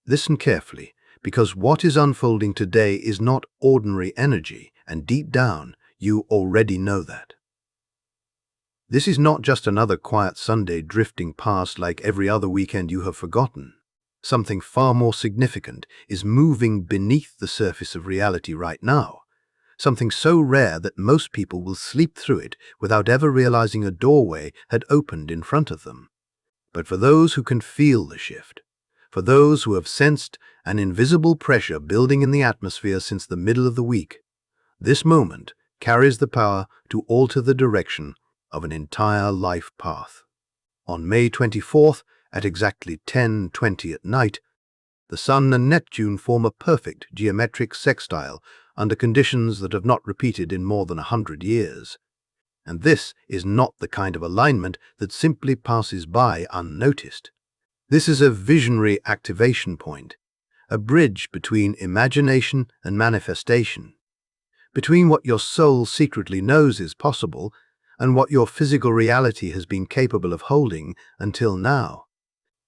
Listen carefully, because what is unfolding today is not ordinary energy, and deep down, you already know that. This is not just another quiet Sunday drifting past like every other weekend you have forgotten. Something far more significant is moving beneath the surface of reality right now. Something so rare that most people will sleep through it without ever realizing a doorway had opened in front of them. But for those who can feel the shift, for those who have sensed an invisible pressure building in the atmosphere since the middle of the week, this moment carries the power to alter the direction of an entire life path. On May 24th, at exactly 10:20 at night, the Sun and Neptune form a perfect geometric sextile under conditions that have not repeated in more than 100 years. And this is not the kind of alignment that simply passes by unnoticed. This is a visionary activation point, a bridge between imagination and manifestation, between what your soul secretly knows is possible and what your physical reality has been capable of holding until now.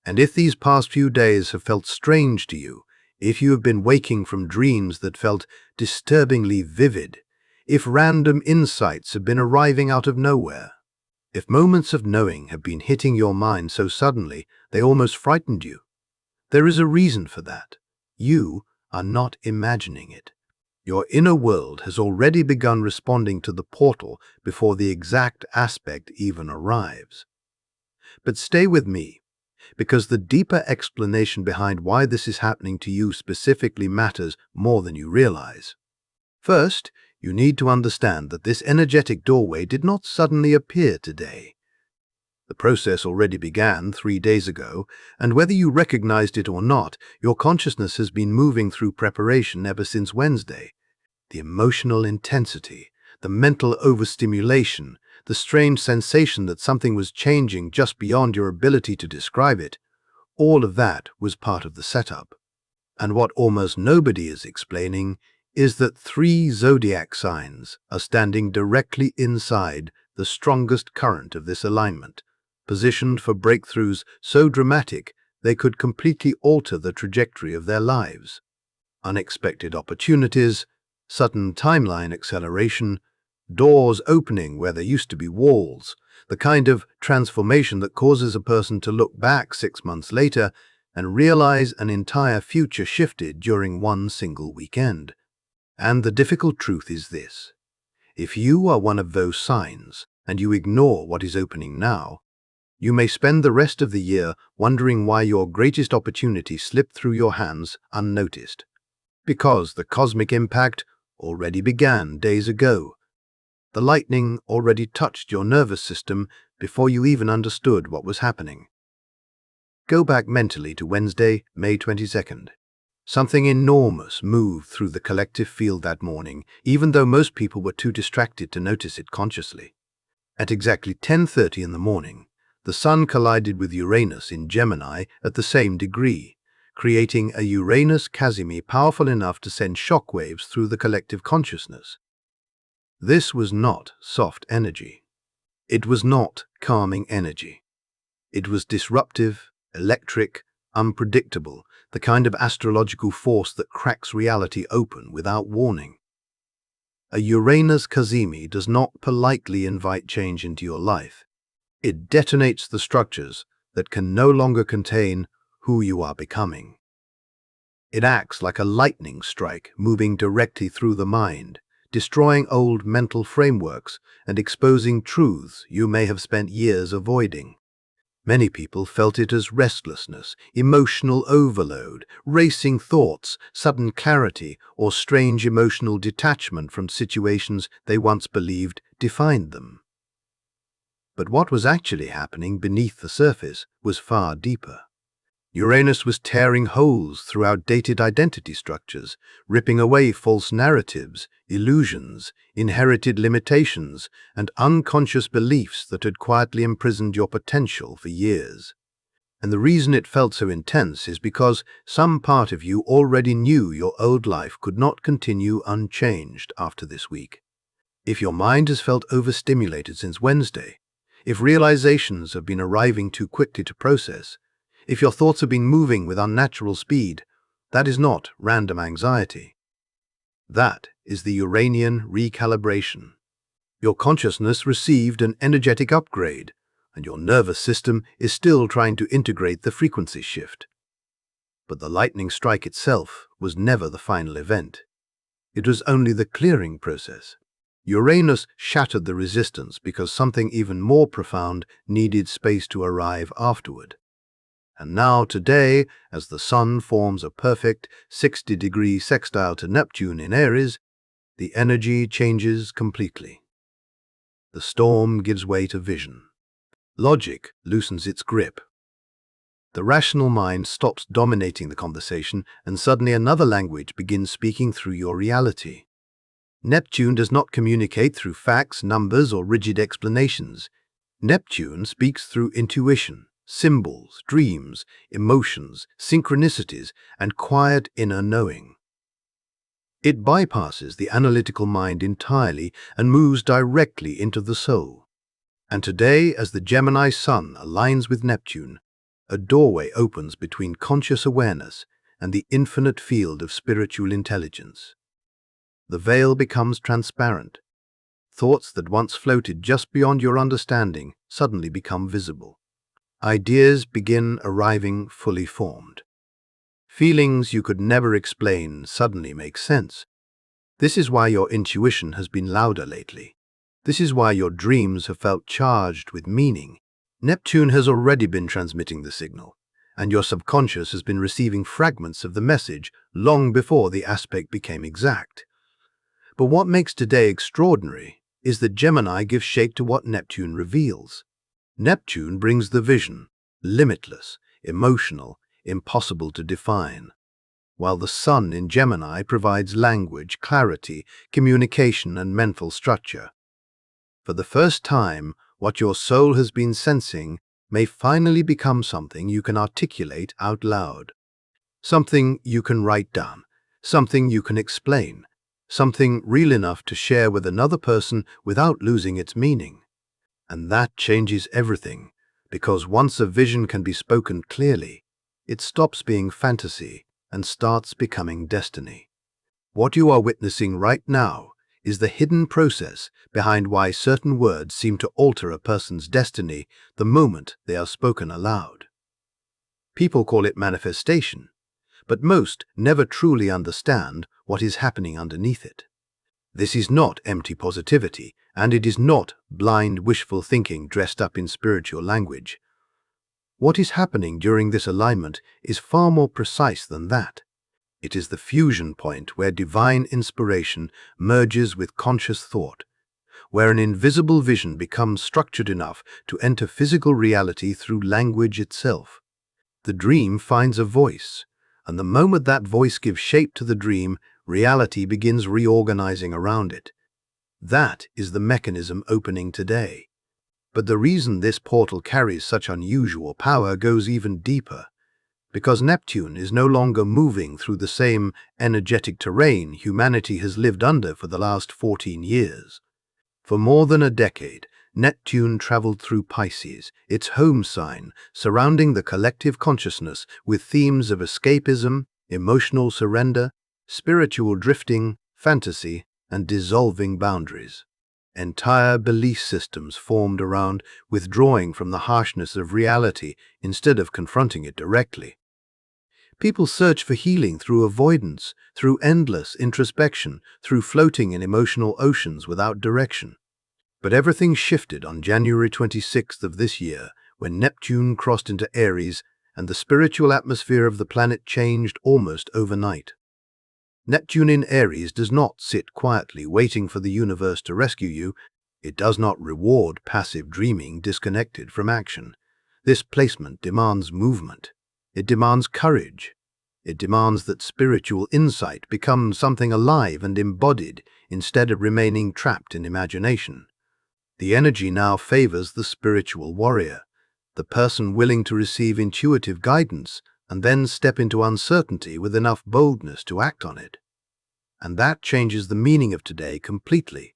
And if these past few days have felt strange to you, if you have been waking from dreams that felt disturbingly vivid, if random insights have been arriving out of nowhere, if moments of knowing have been hitting your mind so suddenly they almost frightened you, there is a reason for that. You are not imagining it. Your inner world has already begun responding to the portal before the exact aspect even arrives. But stay with me, because the deeper explanation behind why this is happening to you specifically matters more than you realize. First, you need to understand that this energetic doorway did not suddenly appear today. The process already began 3 days ago, and whether you recognized it or not, your consciousness has been moving through preparation ever since Wednesday. The emotional intensity, the mental overstimulation, the strange sensation that something was changing just beyond your ability to describe it, all of that was part of the setup. And what almost nobody is explaining is that 3 zodiac signs are standing directly inside the strongest current of this alignment, positioned for breakthroughs so dramatic they could completely alter the trajectory of their lives. Unexpected opportunities, sudden timeline acceleration, doors opening where there used to be walls, the kind of transformation that causes a person to look back 6 months later and realize an entire future shifted during one single weekend. And the difficult truth is this: if you are one of those signs and you ignore what is opening now, you may spend the rest of the year wondering why your greatest opportunity slipped through your hands unnoticed. Because the cosmic impact already began days ago. The lightning already touched your nervous system before you even understood what was happening. Go back mentally to Wednesday, May 22nd. Something enormous moved through the collective field that morning, even though most people were too distracted to notice it consciously. At exactly 10:30 in the morning, the Sun collided with Uranus in Gemini at the same degree, creating a Uranus Kazimi powerful enough to send shockwaves through the collective consciousness. This was not soft energy. It was not calming energy. It was disruptive, electric, unpredictable, the kind of astrological force that cracks reality open without warning. A Uranus Kazimi does not politely invite change into your life. It detonates the structures that can no longer contain who you are becoming. It acts like a lightning strike moving directly through the mind, destroying old mental frameworks and exposing truths you may have spent years avoiding. Many people felt it as restlessness, emotional overload, racing thoughts, sudden clarity, or strange emotional detachment from situations they once believed defined them. But what was actually happening beneath the surface was far deeper. Uranus was tearing holes through outdated identity structures, ripping away false narratives, illusions, inherited limitations, and unconscious beliefs that had quietly imprisoned your potential for years. And the reason it felt so intense is because some part of you already knew your old life could not continue unchanged after this week. If your mind has felt overstimulated since Wednesday, if realizations have been arriving too quickly to process, if your thoughts have been moving with unnatural speed, That is not random anxiety. That is the Uranian recalibration. Your consciousness received an energetic upgrade, and your nervous system is still trying to integrate the frequency shift. But the lightning strike itself was never the final event. It was only the clearing process. Uranus shattered the resistance because something even more profound needed space to arrive afterward. And now today, as the Sun forms a perfect 60-degree sextile to Neptune in Aries, the energy changes completely. The storm gives way to vision. Logic loosens its grip. The rational mind stops dominating the conversation, and suddenly another language begins speaking through your reality. Neptune does not communicate through facts, numbers, or rigid explanations. Neptune speaks through intuition, symbols, dreams, emotions, synchronicities, and quiet inner knowing. It bypasses the analytical mind entirely and moves directly into the soul. And today, as the Gemini Sun aligns with Neptune, a doorway opens between conscious awareness and the infinite field of spiritual intelligence. The veil becomes transparent. Thoughts that once floated just beyond your understanding suddenly become visible. Ideas begin arriving fully formed. Feelings you could never explain suddenly make sense. This is why your intuition has been louder lately. This is why your dreams have felt charged with meaning. Neptune has already been transmitting the signal, and your subconscious has been receiving fragments of the message long before the aspect became exact. But what makes today extraordinary is that Gemini gives shape to what Neptune reveals. Neptune brings the vision, limitless, emotional, impossible to define, while the Sun in Gemini provides language, clarity, communication, and mental structure. For the first time, what your soul has been sensing may finally become something you can articulate out loud. Something you can write down, something you can explain, something real enough to share with another person without losing its meaning. And that changes everything, because once a vision can be spoken clearly, it stops being fantasy and starts becoming destiny. What you are witnessing right now is the hidden process behind why certain words seem to alter a person's destiny the moment they are spoken aloud. People call it manifestation, but most never truly understand what is happening underneath it. This is not empty positivity, and it is not blind wishful thinking dressed up in spiritual language. What is happening during this alignment is far more precise than that. It is the fusion point where divine inspiration merges with conscious thought, where an invisible vision becomes structured enough to enter physical reality through language itself. The dream finds a voice, and the moment that voice gives shape to the dream, reality begins reorganizing around it. That is the mechanism opening today. But the reason this portal carries such unusual power goes even deeper, because Neptune is no longer moving through the same energetic terrain humanity has lived under for the last 14 years. For more than a decade, Neptune traveled through Pisces, its home sign, surrounding the collective consciousness with themes of escapism, emotional surrender, spiritual drifting, fantasy, and dissolving boundaries. Entire belief systems formed around withdrawing from the harshness of reality instead of confronting it directly. People search for healing through avoidance, through endless introspection, through floating in emotional oceans without direction. But everything shifted on January 26th of this year, when Neptune crossed into Aries and the spiritual atmosphere of the planet changed almost overnight. Neptune in Aries does not sit quietly waiting for the universe to rescue you. It does not reward passive dreaming disconnected from action. This placement demands movement. It demands courage. It demands that spiritual insight becomes something alive and embodied instead of remaining trapped in imagination. The energy now favors the spiritual warrior, the person willing to receive intuitive guidance and then step into uncertainty with enough boldness to act on it. And that changes the meaning of today completely,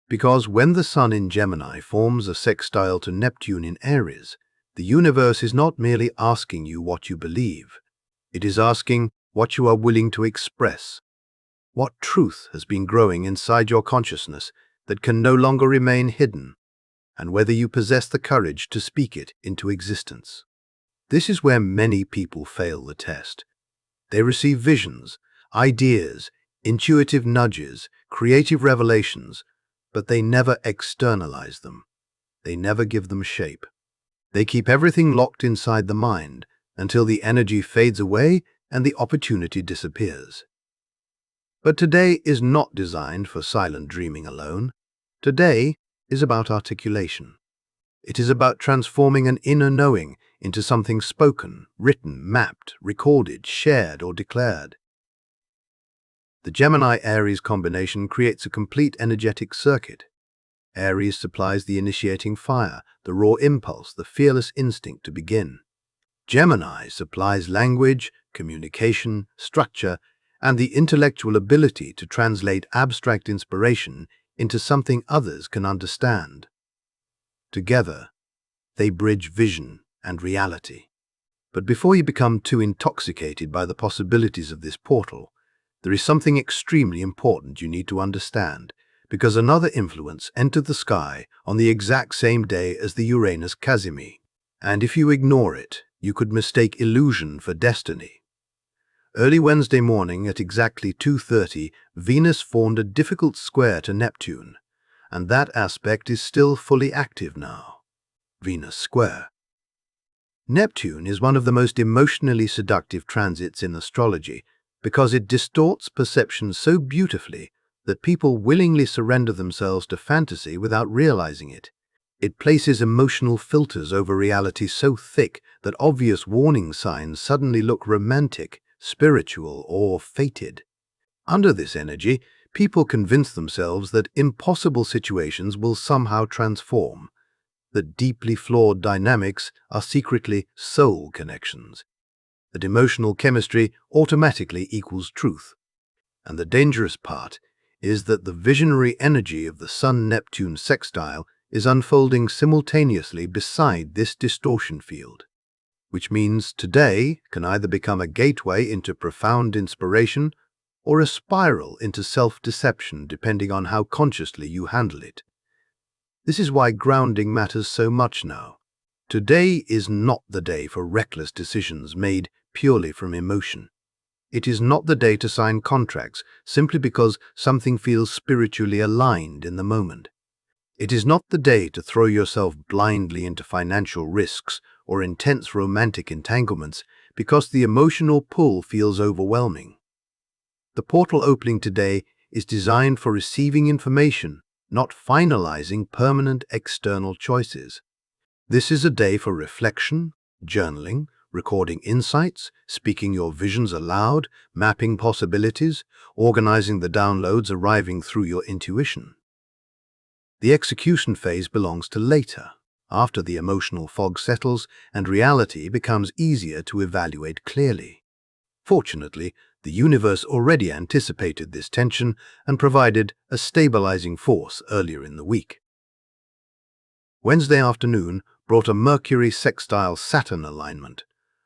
because when the Sun in Gemini forms a sextile to Neptune in Aries, the universe is not merely asking you what you believe. It is asking, what you are willing to express, what truth has been growing inside your consciousness that can no longer remain hidden, and whether you possess the courage to speak it into existence. This is where many people fail the test. They receive visions, ideas, intuitive nudges, creative revelations, but they never externalize them. They never give them shape. They keep everything locked inside the mind until the energy fades away and the opportunity disappears. But today is not designed for silent dreaming alone. Today is about articulation. It is about transforming an inner knowing into something spoken, written, mapped, recorded, shared, or declared. The Gemini-Aries combination creates a complete energetic circuit. Aries supplies the initiating fire, the raw impulse, the fearless instinct to begin. Gemini supplies language, communication, structure, and the intellectual ability to translate abstract inspiration into something others can understand. Together, they bridge vision and reality. But before you become too intoxicated by the possibilities of this portal, there is something extremely important you need to understand, because another influence entered the sky on the exact same day as the Uranus Kazimi. And if you ignore it, you could mistake illusion for destiny. Early Wednesday morning at exactly 2:30, Venus formed a difficult square to Neptune, and that aspect is still fully active now. Venus square. Neptune is one of the most emotionally seductive transits in astrology because it distorts perception so beautifully that people willingly surrender themselves to fantasy without realizing it. It places emotional filters over reality so thick that obvious warning signs suddenly look romantic, spiritual, or fated. Under this energy, people convince themselves that impossible situations will somehow transform, that deeply flawed dynamics are secretly soul connections, that emotional chemistry automatically equals truth. And the dangerous part is that the visionary energy of the Sun-Neptune sextile is unfolding simultaneously beside this distortion field, which means today can either become a gateway into profound inspiration or a spiral into self-deception depending on how consciously you handle it. This is why grounding matters so much now. Today is not the day for reckless decisions made purely from emotion. It is not the day to sign contracts simply because something feels spiritually aligned in the moment. It is not the day to throw yourself blindly into financial risks or intense romantic entanglements because the emotional pull feels overwhelming. The portal opening today is designed for receiving information, not finalizing permanent external choices. This is a day for reflection, journaling, recording insights, speaking your visions aloud, mapping possibilities, organizing the downloads arriving through your intuition. The execution phase belongs to later, after the emotional fog settles and reality becomes easier to evaluate clearly. Fortunately, the universe already anticipated this tension and provided a stabilizing force earlier in the week. Wednesday afternoon brought a Mercury sextile Saturn alignment,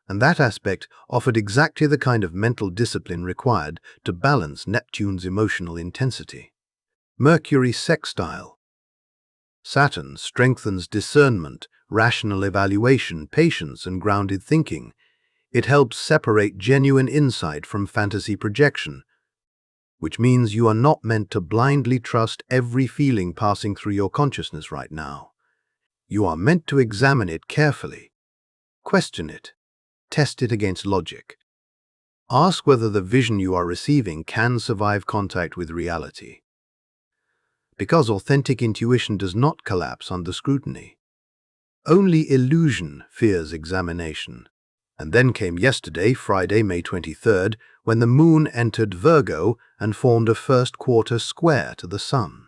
and that aspect offered exactly the kind of mental discipline required to balance Neptune's emotional intensity. Mercury sextile Saturn strengthens discernment, rational evaluation, patience, and grounded thinking. It helps separate genuine insight from fantasy projection, which means you are not meant to blindly trust every feeling passing through your consciousness right now. You are meant to examine it carefully, question it, test it against logic. Ask whether the vision you are receiving can survive contact with reality. Because authentic intuition does not collapse under scrutiny. Only illusion fears examination. And then came yesterday, Friday, May 23rd, when the moon entered Virgo and formed a first-quarter square to the sun.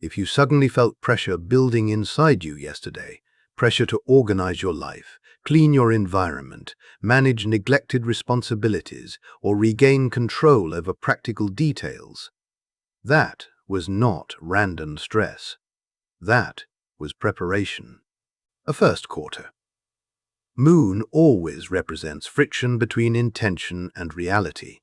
If you suddenly felt pressure building inside you yesterday, pressure to organize your life, clean your environment, manage neglected responsibilities, or regain control over practical details, that was not random stress. That was preparation. A first quarter. Moon always represents friction between intention and reality.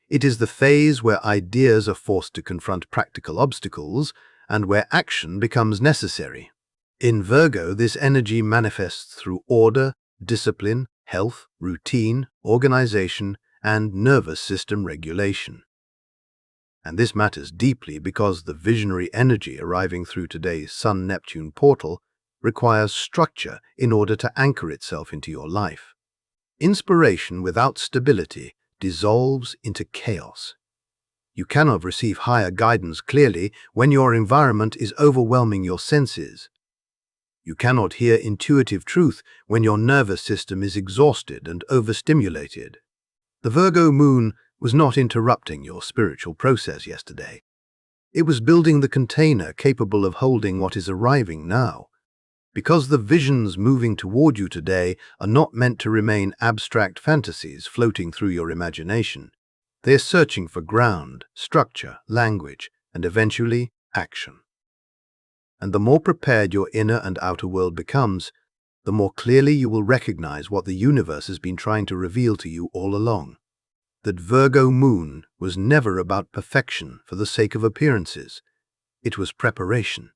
It is the phase where ideas are forced to confront practical obstacles and where action becomes necessary. In Virgo, this energy manifests through order, discipline, health, routine, organization, and nervous system regulation. And this matters deeply because the visionary energy arriving through today's Sun-Neptune portal requires structure in order to anchor itself into your life. Inspiration without stability dissolves into chaos. You cannot receive higher guidance clearly when your environment is overwhelming your senses. You cannot hear intuitive truth when your nervous system is exhausted and overstimulated. The Virgo moon was not interrupting your spiritual process yesterday. It was building the container capable of holding what is arriving now. Because the visions moving toward you today are not meant to remain abstract fantasies floating through your imagination. They are searching for ground, structure, language, and eventually action. And the more prepared your inner and outer world becomes, the more clearly you will recognize what the universe has been trying to reveal to you all along. That Virgo moon was never about perfection for the sake of appearances. It was preparation.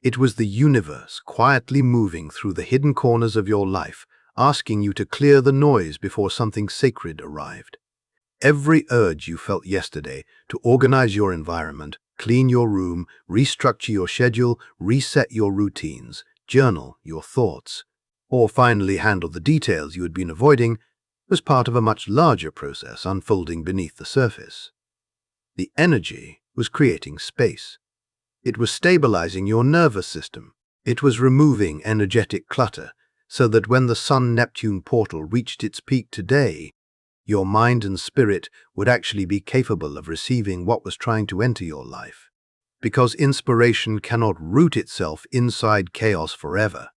It was the universe quietly moving through the hidden corners of your life, asking you to clear the noise before something sacred arrived. Every urge you felt yesterday to organize your environment, clean your room, restructure your schedule, reset your routines, journal your thoughts, or finally handle the details you had been avoiding was part of a much larger process unfolding beneath the surface. The energy was creating space. It was stabilizing your nervous system. It was removing energetic clutter so that when the Sun-Neptune portal reached its peak today, your mind and spirit would actually be capable of receiving what was trying to enter your life. Because inspiration cannot root itself inside chaos forever.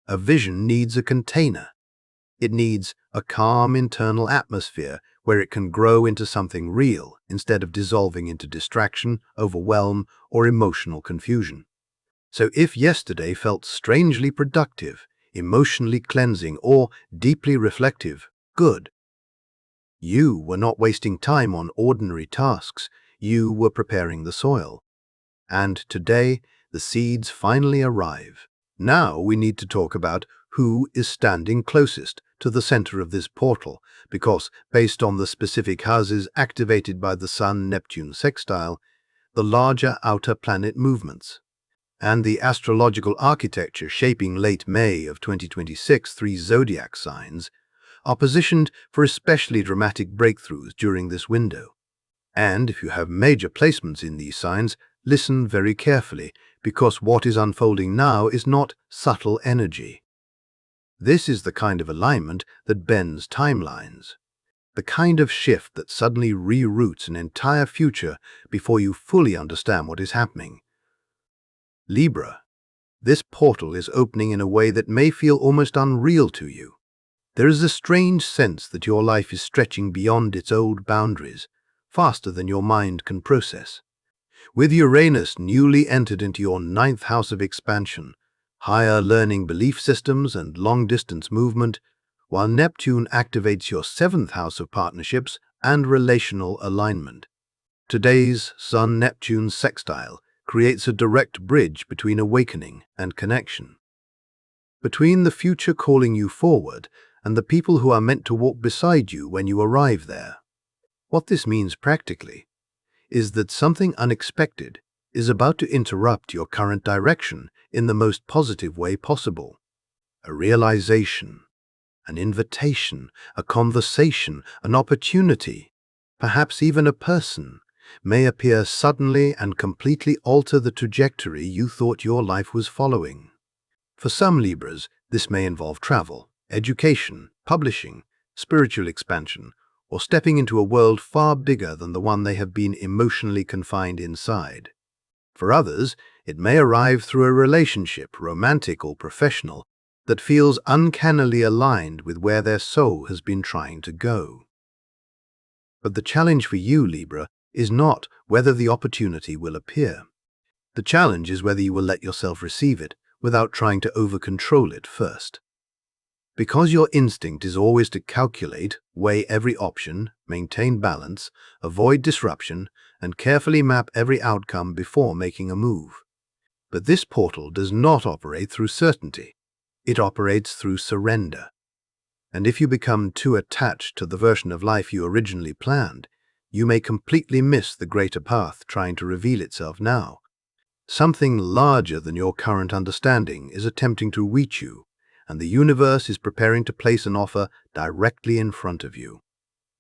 A vision needs a container. It needs a calm internal atmosphere where it can grow into something real instead of dissolving into distraction, overwhelm, or emotional confusion. So if yesterday felt strangely productive, emotionally cleansing, or deeply reflective, good. You were not wasting time on ordinary tasks, you were preparing the soil. And today, the seeds finally arrive. Now we need to talk about who is standing closest to the center of this portal, because based on the specific houses activated by the Sun-Neptune sextile, the larger outer planet movements, and the astrological architecture shaping late May of 2026 three zodiac signs, are positioned for especially dramatic breakthroughs during this window. And if you have major placements in these signs, listen very carefully, because what is unfolding now is not subtle energy. This is the kind of alignment that bends timelines, the kind of shift that suddenly reroutes an entire future before you fully understand what is happening. Libra, this portal is opening in a way that may feel almost unreal to you. There is a strange sense that your life is stretching beyond its old boundaries, faster than your mind can process. With Uranus newly entered into your 9th house of expansion, higher learning belief systems and long-distance movement, while Neptune activates your 7th house of partnerships and relational alignment. Today's Sun-Neptune sextile creates a direct bridge between awakening and connection. Between the future calling you forward and the people who are meant to walk beside you when you arrive there. What this means practically is that something unexpected is about to interrupt your current direction in the most positive way possible. A realization, an invitation, a conversation, an opportunity, perhaps even a person, may appear suddenly and completely alter the trajectory you thought your life was following. For some Libras, this may involve travel, education, publishing, spiritual expansion, or stepping into a world far bigger than the one they have been emotionally confined inside. For others, it may arrive through a relationship, romantic or professional, that feels uncannily aligned with where their soul has been trying to go. But the challenge for you, Libra, is not whether the opportunity will appear. The challenge is whether you will let yourself receive it without trying to over-control it first. Because your instinct is always to calculate, weigh every option, maintain balance, avoid disruption, and carefully map every outcome before making a move. But this portal does not operate through certainty. It operates through surrender. And if you become too attached to the version of life you originally planned, you may completely miss the greater path trying to reveal itself now. Something larger than your current understanding is attempting to reach you, and the universe is preparing to place an offer directly in front of you.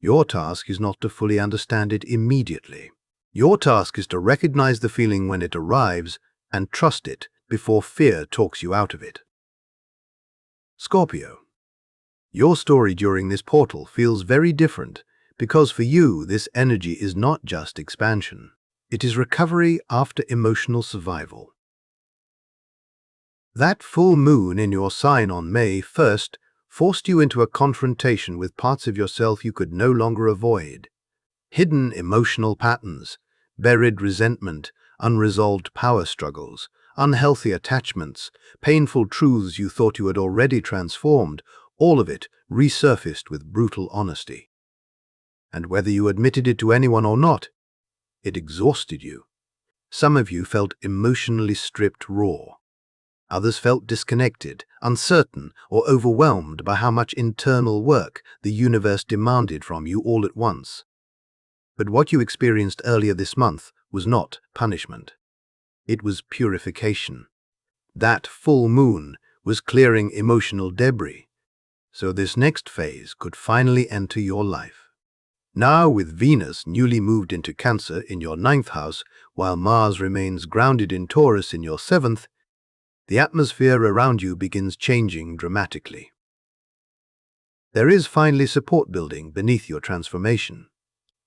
Your task is not to fully understand it immediately. Your task is to recognize the feeling when it arrives and trust it before fear talks you out of it. Scorpio. Your story during this portal feels very different because for you this energy is not just expansion. It is recovery after emotional survival. That full moon in your sign on May 1st forced you into a confrontation with parts of yourself you could no longer avoid. Hidden emotional patterns, buried resentment, unresolved power struggles, unhealthy attachments, painful truths you thought you had already transformed, all of it resurfaced with brutal honesty. And whether you admitted it to anyone or not, it exhausted you. Some of you felt emotionally stripped raw. Others felt disconnected, uncertain, or overwhelmed by how much internal work the universe demanded from you all at once. But what you experienced earlier this month was not punishment. It was purification. That full moon was clearing emotional debris, so this next phase could finally enter your life. Now, with Venus newly moved into Cancer in your 9th house, while Mars remains grounded in Taurus in your 7th, the atmosphere around you begins changing dramatically. There is finally support building beneath your transformation.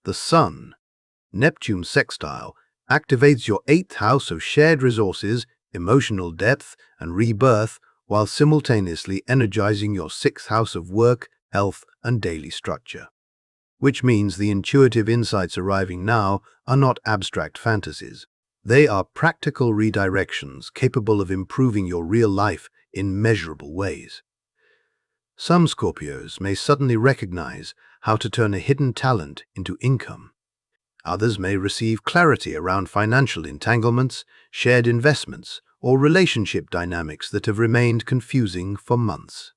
The Sun-Neptune sextile activates your 8th house of shared resources, emotional depth, and rebirth, while simultaneously energizing your 6th house of work, health, and daily structure. Which means the intuitive insights arriving now are not abstract fantasies. They are practical redirections capable of improving your real life in measurable ways. Some Scorpios may suddenly recognize how to turn a hidden talent into income. Others may receive clarity around financial entanglements, shared investments, or relationship dynamics that have remained confusing for months.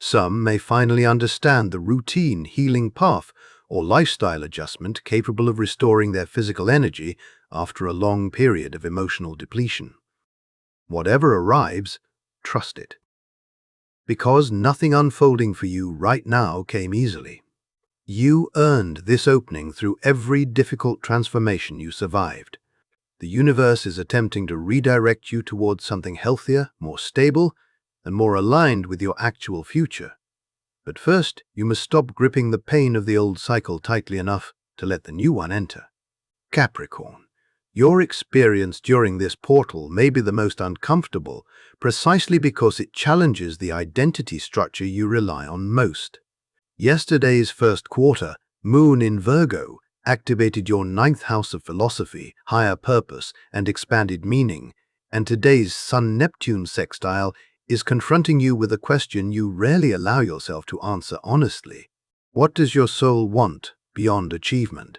Some may finally understand the routine healing path or lifestyle adjustment capable of restoring their physical energy after a long period of emotional depletion. Whatever arrives, trust it. Because nothing unfolding for you right now came easily. You earned this opening through every difficult transformation you survived. The universe is attempting to redirect you towards something healthier, more stable, and more aligned with your actual future. But first, you must stop gripping the pain of the old cycle tightly enough to let the new one enter. Capricorn. Your experience during this portal may be the most uncomfortable precisely because it challenges the identity structure you rely on most. Yesterday's first quarter, Moon in Virgo, activated your 9th house of philosophy, higher purpose, and expanded meaning, and today's Sun-Neptune sextile is confronting you with a question you rarely allow yourself to answer honestly. What does your soul want beyond achievement?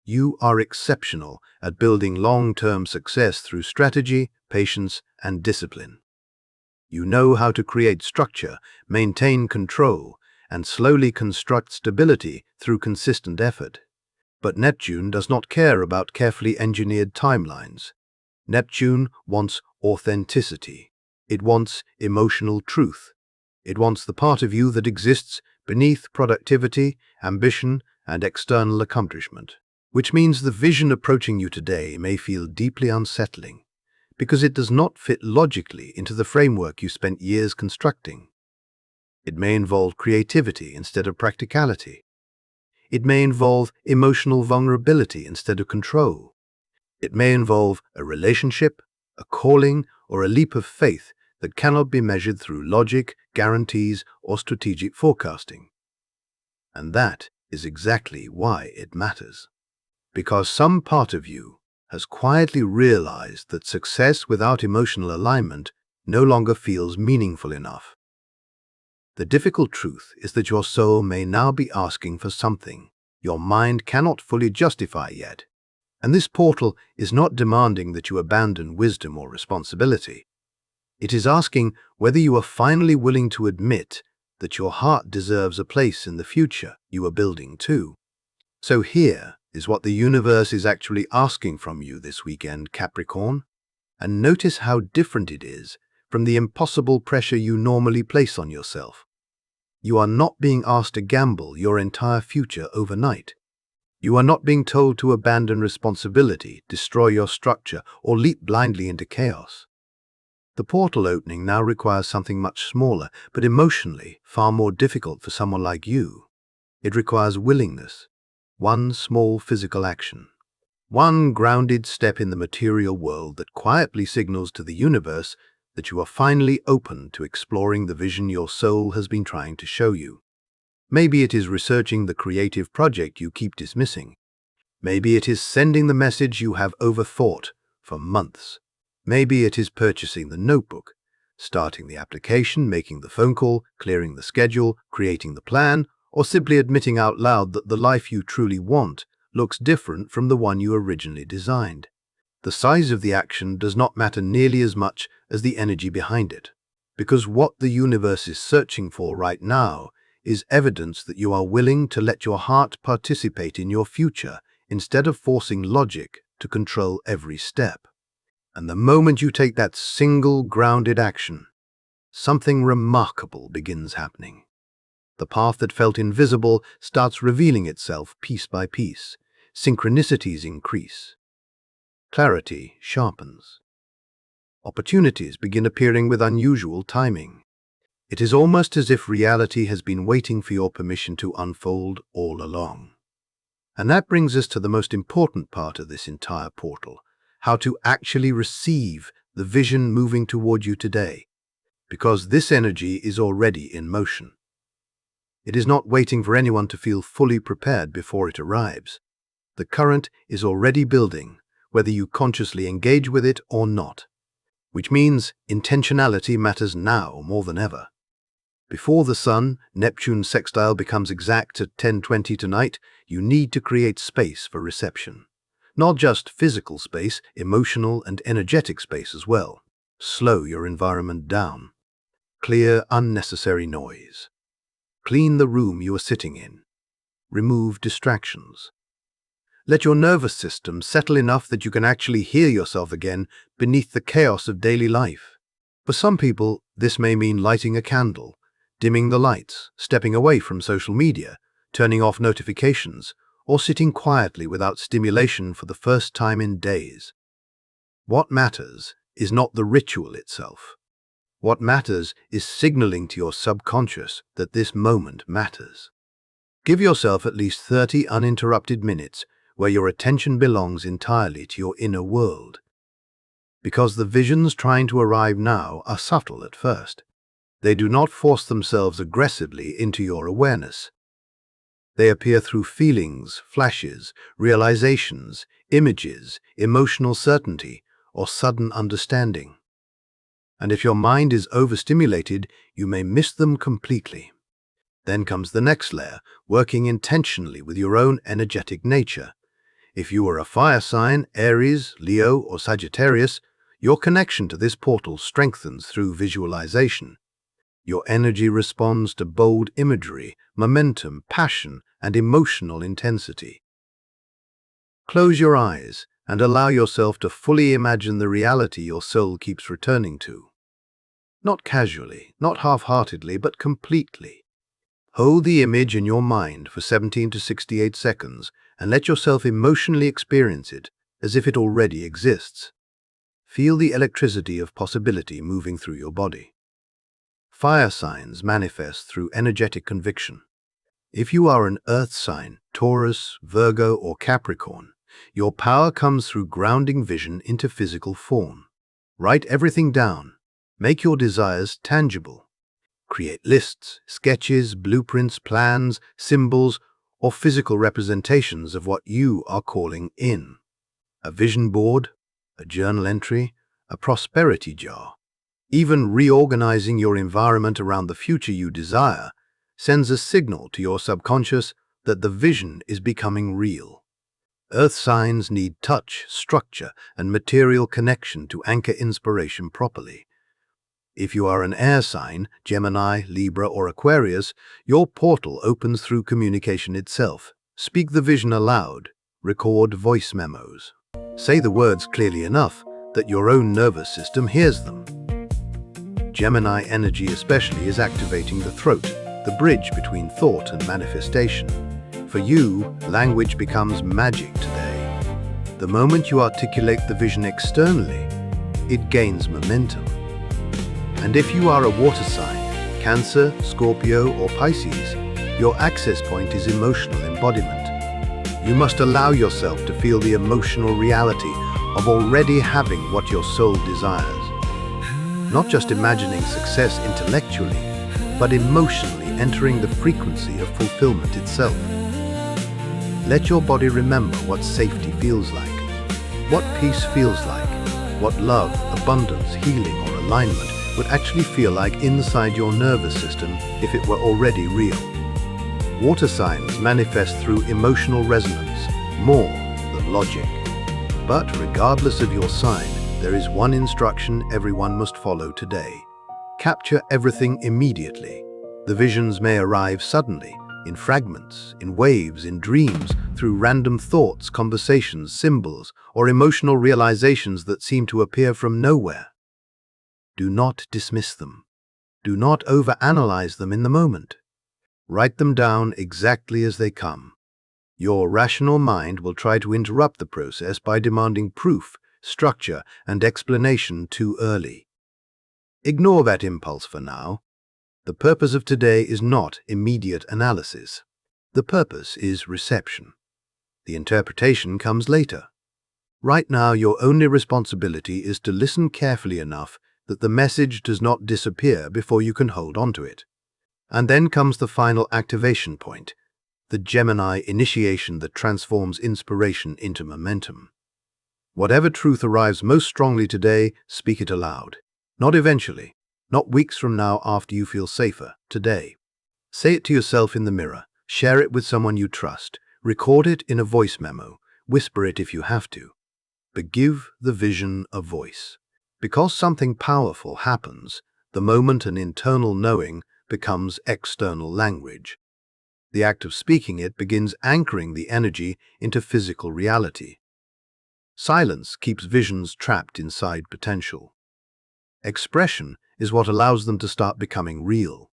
You are exceptional at building long-term success through strategy, patience, and discipline. You know how to create structure, maintain control, and slowly construct stability through consistent effort. But Neptune does not care about carefully engineered timelines. Neptune wants authenticity. It wants emotional truth. It wants the part of you that exists beneath productivity, ambition, and external accomplishment. Which means the vision approaching you today may feel deeply unsettling, because it does not fit logically into the framework you spent years constructing. It may involve creativity instead of practicality. It may involve emotional vulnerability instead of control. It may involve a relationship, a calling, or a leap of faith that cannot be measured through logic, guarantees, or strategic forecasting. And that is exactly why it matters. Because some part of you has quietly realized that success without emotional alignment no longer feels meaningful enough. The difficult truth is that your soul may now be asking for something your mind cannot fully justify yet. And this portal is not demanding that you abandon wisdom or responsibility. It is asking whether you are finally willing to admit that your heart deserves a place in the future you are building too. So here is what the universe is actually asking from you this weekend, Capricorn. And notice how different it is from the impossible pressure you normally place on yourself. You are not being asked to gamble your entire future overnight. You are not being told to abandon responsibility, destroy your structure, or leap blindly into chaos. The portal opening now requires something much smaller, but emotionally far more difficult for someone like you. It requires willingness, one small physical action, one grounded step in the material world that quietly signals to the universe that you are finally open to exploring the vision your soul has been trying to show you. Maybe it is researching the creative project you keep dismissing. Maybe it is sending the message you have overthought for months. Maybe it is purchasing the notebook, starting the application, making the phone call, clearing the schedule, creating the plan, or simply admitting out loud that the life you truly want looks different from the one you originally designed. The size of the action does not matter nearly as much as the energy behind it, because what the universe is searching for right now is evidence that you are willing to let your heart participate in your future instead of forcing logic to control every step. And the moment you take that single grounded action, something remarkable begins happening. The path that felt invisible starts revealing itself piece by piece. Synchronicities increase. Clarity sharpens. Opportunities begin appearing with unusual timing. It is almost as if reality has been waiting for your permission to unfold all along. And that brings us to the most important part of this entire portal: how to actually receive the vision moving toward you today. Because this energy is already in motion. It is not waiting for anyone to feel fully prepared before it arrives. The current is already building, whether you consciously engage with it or not. Which means intentionality matters now more than ever. Before the Sun-Neptune sextile becomes exact at 10:20 tonight, you need to create space for reception. Not just physical space, emotional and energetic space as well. Slow your environment down. Clear unnecessary noise. Clean the room you are sitting in. Remove distractions. Let your nervous system settle enough that you can actually hear yourself again beneath the chaos of daily life. For some people, this may mean lighting a candle, dimming the lights, stepping away from social media, turning off notifications, or sitting quietly without stimulation for the first time in days. What matters is not the ritual itself. What matters is signaling to your subconscious that this moment matters. Give yourself at least 30 uninterrupted minutes where your attention belongs entirely to your inner world. Because the visions trying to arrive now are subtle at first. They do not force themselves aggressively into your awareness. They appear through feelings, flashes, realizations, images, emotional certainty, or sudden understanding. And if your mind is overstimulated, you may miss them completely. Then comes the next layer, working intentionally with your own energetic nature. If you are a fire sign, Aries, Leo, or Sagittarius, your connection to this portal strengthens through visualization. Your energy responds to bold imagery, momentum, passion, and emotional intensity. Close your eyes and allow yourself to fully imagine the reality your soul keeps returning to. Not casually, not half-heartedly, but completely. Hold the image in your mind for 17 to 68 seconds and let yourself emotionally experience it as if it already exists. Feel the electricity of possibility moving through your body. Fire signs manifest through energetic conviction. If you are an earth sign, Taurus, Virgo, or Capricorn, your power comes through grounding vision into physical form. Write everything down. Make your desires tangible. Create lists, sketches, blueprints, plans, symbols, or physical representations of what you are calling in. A vision board, a journal entry, a prosperity jar. Even reorganizing your environment around the future you desire sends a signal to your subconscious that the vision is becoming real. Earth signs need touch, structure, and material connection to anchor inspiration properly. If you are an air sign, Gemini, Libra, or Aquarius, your portal opens through communication itself. Speak the vision aloud. Record voice memos. Say the words clearly enough that your own nervous system hears them. Gemini energy especially is activating the throat, the bridge between thought and manifestation. For you, language becomes magic today. The moment you articulate the vision externally, it gains momentum. And if you are a water sign, Cancer, Scorpio, or Pisces, your access point is emotional embodiment. You must allow yourself to feel the emotional reality of already having what your soul desires. Not just imagining success intellectually, but emotionally entering the frequency of fulfillment itself. Let your body remember what safety feels like, what peace feels like, what love, abundance, healing, or alignment would actually feel like inside your nervous system if it were already real. Water signs manifest through emotional resonance, more than logic. But regardless of your sign, there is one instruction everyone must follow today. Capture everything immediately. The visions may arrive suddenly, in fragments, in waves, in dreams, through random thoughts, conversations, symbols, or emotional realizations that seem to appear from nowhere. Do not dismiss them. Do not overanalyze them in the moment. Write them down exactly as they come. Your rational mind will try to interrupt the process by demanding proof, structure, and explanation too early. Ignore that impulse for now. The purpose of today is not immediate analysis. The purpose is reception. The interpretation comes later. Right now, your only responsibility is to listen carefully enough that the message does not disappear before you can hold on to it. And then comes the final activation point, the Gemini initiation that transforms inspiration into momentum. Whatever truth arrives most strongly today, speak it aloud. Not eventually, not weeks from now after you feel safer, today. Say it to yourself in the mirror, share it with someone you trust, record it in a voice memo, whisper it if you have to. But give the vision a voice. Because something powerful happens, the moment an internal knowing becomes external language. The act of speaking it begins anchoring the energy into physical reality. Silence keeps visions trapped inside potential. Expression is what allows them to start becoming real.